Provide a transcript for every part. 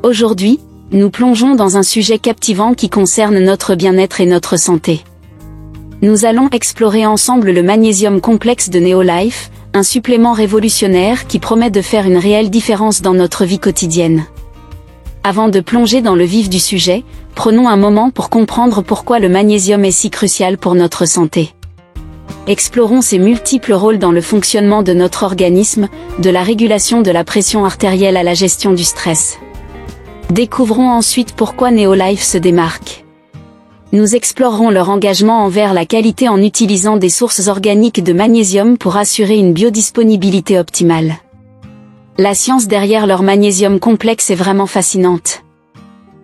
Aujourd'hui, nous plongeons dans un sujet captivant qui concerne notre bien-être et notre santé. Nous allons explorer ensemble le magnésium complexe de Neolife, un supplément révolutionnaire qui promet de faire une réelle différence dans notre vie quotidienne. Avant de plonger dans le vif du sujet, prenons un moment pour comprendre pourquoi le magnésium est si crucial pour notre santé. Explorons ses multiples rôles dans le fonctionnement de notre organisme, de la régulation de la pression artérielle à la gestion du stress. Découvrons ensuite pourquoi Neolife se démarque. Nous explorerons leur engagement envers la qualité en utilisant des sources organiques de magnésium pour assurer une biodisponibilité optimale. La science derrière leur magnésium complexe est vraiment fascinante.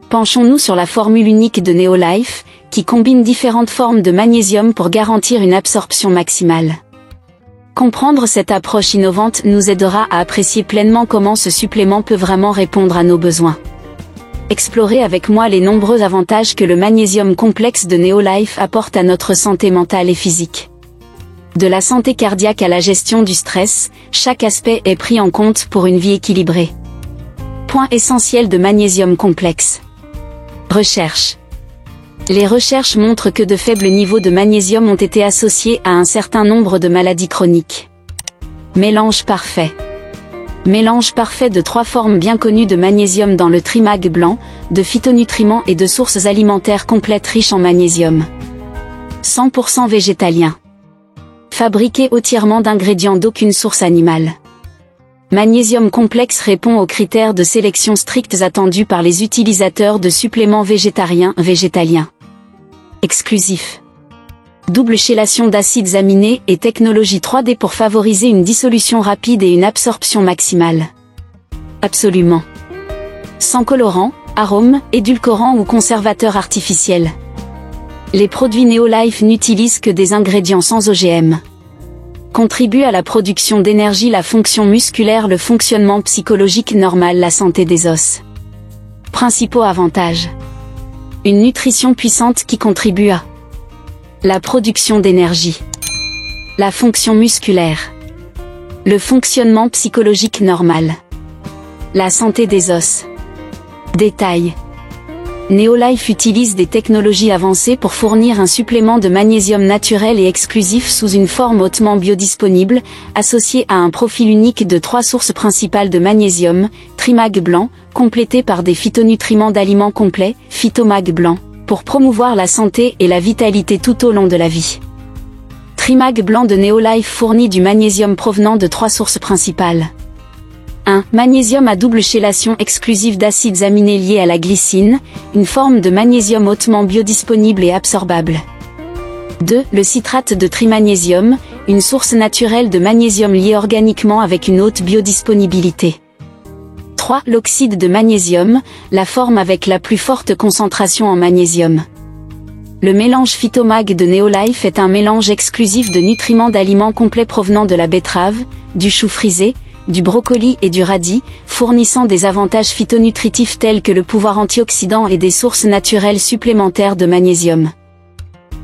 Penchons-nous sur la formule unique de Neolife, qui combine différentes formes de magnésium pour garantir une absorption maximale. Comprendre cette approche innovante nous aidera à apprécier pleinement comment ce supplément peut vraiment répondre à nos besoins. Explorez avec moi les nombreux avantages que le magnésium complexe de Neolife apporte à notre santé mentale et physique. De la santé cardiaque à la gestion du stress, chaque aspect est pris en compte pour une vie équilibrée. Point essentiel de magnésium complexe. Recherche. Les recherches montrent que de faibles niveaux de magnésium ont été associés à un certain nombre de maladies chroniques. Mélange parfait. Mélange parfait de 3 formes bien connues de magnésium dans le trimag blanc, de phytonutriments et de sources alimentaires complètes riches en magnésium. 100% végétalien. Fabriqué entièrement d'ingrédients d'aucune source animale. Magnésium complexe répond aux critères de sélection stricts attendus par les utilisateurs de suppléments végétaliens. Exclusif. Double chélation d'acides aminés et technologie 3D pour favoriser une dissolution rapide et une absorption maximale. Absolument. Sans colorant, arôme, édulcorant ou conservateur artificiel. Les produits Neolife n'utilisent que des ingrédients sans OGM. Contribuent à la production d'énergie, la fonction musculaire, le fonctionnement psychologique normal, la santé des os. Principaux avantages. Une nutrition puissante qui contribue à la production d'énergie, la fonction musculaire, le fonctionnement psychologique normal, la santé des os. Détails. Neolife utilise des technologies avancées pour fournir un supplément de magnésium naturel et exclusif sous une forme hautement biodisponible, associé à un profil unique de 3 sources principales de magnésium, trimag blanc, complété par des phytonutriments d'aliments complets, phytomag blanc, pour promouvoir la santé et la vitalité tout au long de la vie. Trimag blanc de Neolife fournit du magnésium provenant de 3 sources principales. 1. Magnésium à double chélation exclusive d'acides aminés liés à la glycine, une forme de magnésium hautement biodisponible et absorbable. 2. Le citrate de trimagnésium, une source naturelle de magnésium liée organiquement avec une haute biodisponibilité. 3. L'oxyde de magnésium, la forme avec la plus forte concentration en magnésium. Le mélange phytomag de Neolife est un mélange exclusif de nutriments d'aliments complets provenant de la betterave, du chou frisé, du brocoli et du radis, fournissant des avantages phytonutritifs tels que le pouvoir antioxydant et des sources naturelles supplémentaires de magnésium.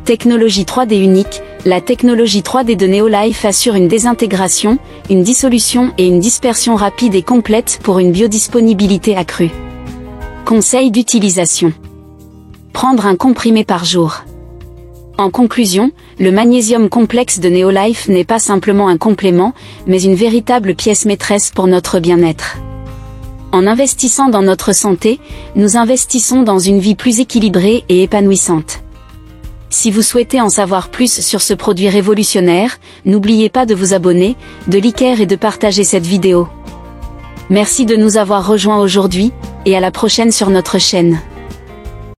Technologie 3D unique, la technologie 3D de Neolife assure une désintégration, une dissolution et une dispersion rapide et complète pour une biodisponibilité accrue. Conseil d'utilisation. Prendre un comprimé par jour. En conclusion, le magnésium complexe de Neolife n'est pas simplement un complément, mais une véritable pièce maîtresse pour notre bien-être. En investissant dans notre santé, nous investissons dans une vie plus équilibrée et épanouissante. Si vous souhaitez en savoir plus sur ce produit révolutionnaire, n'oubliez pas de vous abonner, de liker et de partager cette vidéo. Merci de nous avoir rejoints aujourd'hui, et à la prochaine sur notre chaîne.